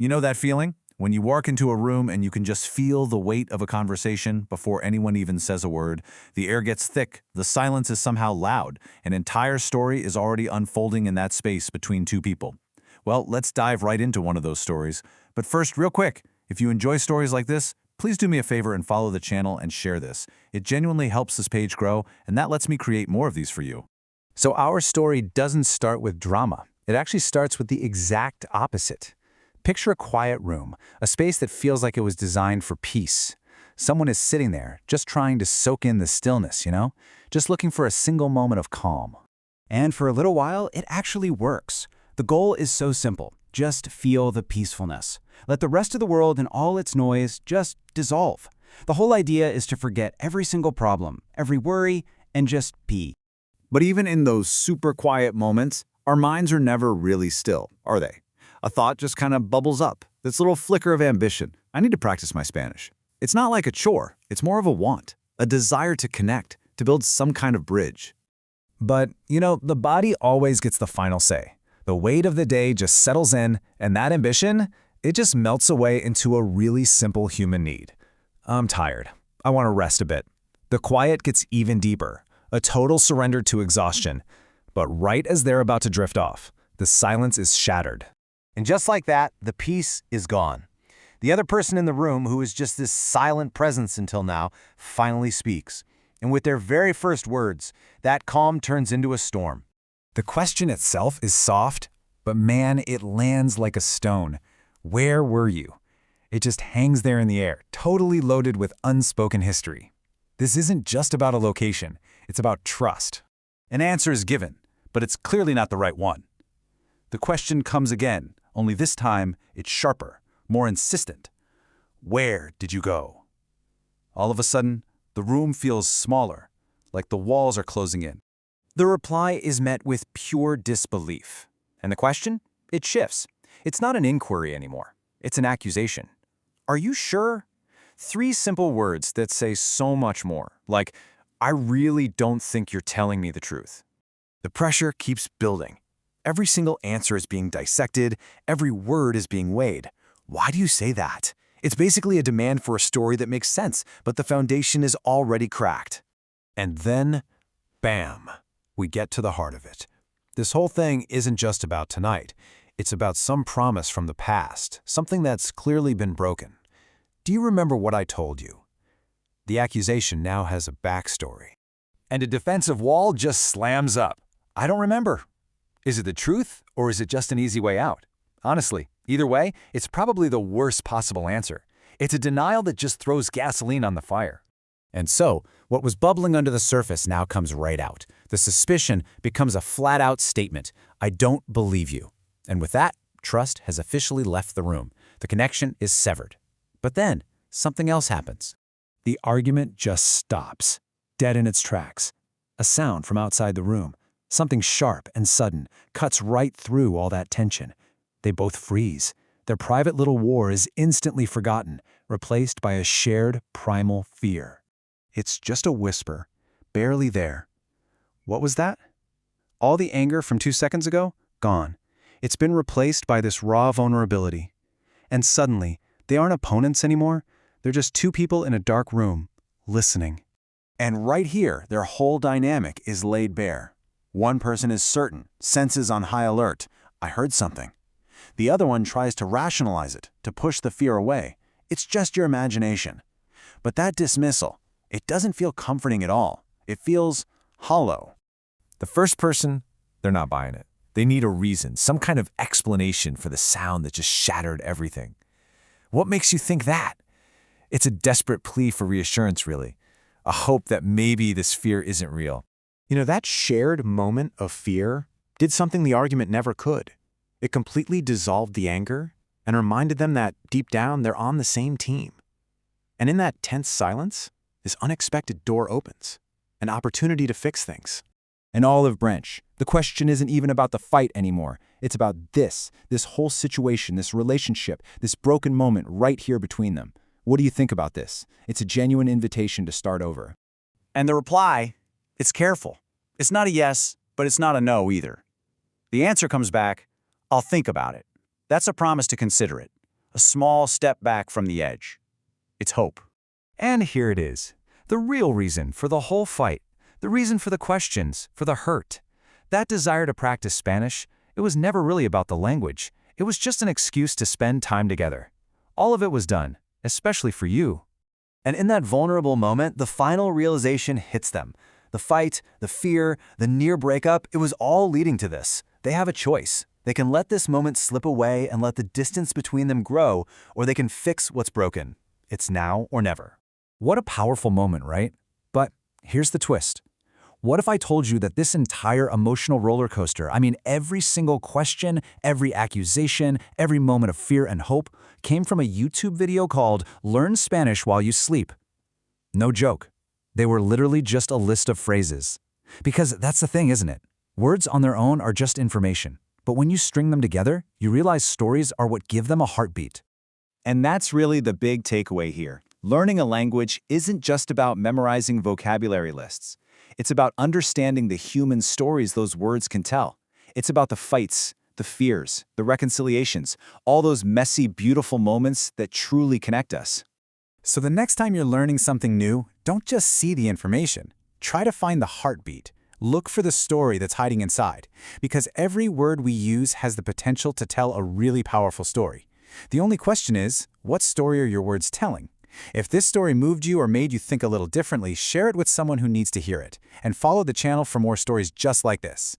You know that feeling? When you walk into a room and you can just feel the weight of a conversation before anyone even says a word. The air gets thick, the silence is somehow loud, an entire story is already unfolding in that space between two people. Well, let's dive right into one of those stories. But first, real quick, if you enjoy stories like this, please do me a favor and follow the channel and share this. It genuinely helps this page grow, and that lets me create more of these for you. So our story doesn't start with drama. It actually starts with the exact opposite. Picture a quiet room, a space that feels like it was designed for peace. Someone is sitting there, just trying to soak in the stillness, just looking for a single moment of calm. And for a little while, it actually works. The goal is so simple. Just feel the peacefulness. Let the rest of the world and all its noise just dissolve. The whole idea is to forget every single problem, every worry, and just be. But even in those super quiet moments, our minds are never really still, are they? A thought just kind of bubbles up, this little flicker of ambition. I need to practice my Spanish. It's not like a chore, it's more of a want, a desire to connect, to build some kind of bridge. But, the body always gets the final say. The weight of the day just settles in, and that ambition, it just melts away into a really simple human need. I'm tired. I want to rest a bit. The quiet gets even deeper, a total surrender to exhaustion. But right as they're about to drift off, the silence is shattered. And just like that, the peace is gone. The other person in the room, who is just this silent presence until now, finally speaks. And with their very first words, that calm turns into a storm. The question itself is soft, but man, it lands like a stone. Where were you? It just hangs there in the air, totally loaded with unspoken history. This isn't just about a location, it's about trust. An answer is given, but it's clearly not the right one. The question comes again, only this time it's sharper, more insistent. Where did you go? All of a sudden, the room feels smaller, like the walls are closing in. The reply is met with pure disbelief. And the question? It shifts. It's not an inquiry anymore. It's an accusation. Are you sure? 3 simple words that say so much more, like, I really don't think you're telling me the truth. The pressure keeps building. Every single answer is being dissected, every word is being weighed. Why do you say that? It's basically a demand for a story that makes sense, but the foundation is already cracked. And then, bam, we get to the heart of it. This whole thing isn't just about tonight. It's about some promise from the past, something that's clearly been broken. Do you remember what I told you? The accusation now has a backstory. And a defensive wall just slams up. I don't remember. Is it the truth, or is it just an easy way out? Honestly, either way, it's probably the worst possible answer. It's a denial that just throws gasoline on the fire. And so, what was bubbling under the surface now comes right out. The suspicion becomes a flat-out statement. I don't believe you. And with that, trust has officially left the room. The connection is severed. But then, something else happens. The argument just stops, dead in its tracks. A sound from outside the room, something sharp and sudden, cuts right through all that tension. They both freeze. Their private little war is instantly forgotten, replaced by a shared primal fear. It's just a whisper, barely there. What was that? All the anger from 2 seconds ago? Gone. It's been replaced by this raw vulnerability. And suddenly, they aren't opponents anymore. They're just 2 people in a dark room, listening. And right here, their whole dynamic is laid bare. One person is certain, senses on high alert. I heard something. The other one tries to rationalize it, to push the fear away. It's just your imagination. But that dismissal, it doesn't feel comforting at all. It feels hollow. The first person, they're not buying it. They need a reason, some kind of explanation for the sound that just shattered everything. What makes you think that? It's a desperate plea for reassurance, really. A hope that maybe this fear isn't real. That shared moment of fear did something the argument never could. It completely dissolved the anger and reminded them that deep down they're on the same team. And in that tense silence, this unexpected door opens, an opportunity to fix things. An olive branch. The question isn't even about the fight anymore. It's about this whole situation, this relationship, this broken moment right here between them. What do you think about this? It's a genuine invitation to start over. And the reply, it's careful. It's not a yes, but it's not a no either. The answer comes back, I'll think about it. That's a promise to consider it. a small step back from the edge. It's hope. And here it is, the real reason for the whole fight, the reason for the questions, for the hurt. That desire to practice Spanish, it was never really about the language. It was just an excuse to spend time together. All of it was done, especially for you. And in that vulnerable moment, the final realization hits them. The fight, the fear, the near breakup, it was all leading to this. They have a choice. They can let this moment slip away and let the distance between them grow, or they can fix what's broken. It's now or never. What a powerful moment, right? But here's the twist. What if I told you that this entire emotional roller coaster, I mean every single question, every accusation, every moment of fear and hope, came from a YouTube video called Learn Spanish While You Sleep? No joke. They were literally just a list of phrases. Because that's the thing, isn't it? Words on their own are just information. But when you string them together, you realize stories are what give them a heartbeat. And that's really the big takeaway here. Learning a language isn't just about memorizing vocabulary lists. It's about understanding the human stories those words can tell. It's about the fights, the fears, the reconciliations, all those messy, beautiful moments that truly connect us. So the next time you're learning something new, don't just see the information. Try to find the heartbeat. Look for the story that's hiding inside, because every word we use has the potential to tell a really powerful story. The only question is, what story are your words telling? If this story moved you or made you think a little differently, share it with someone who needs to hear it, and follow the channel for more stories just like this.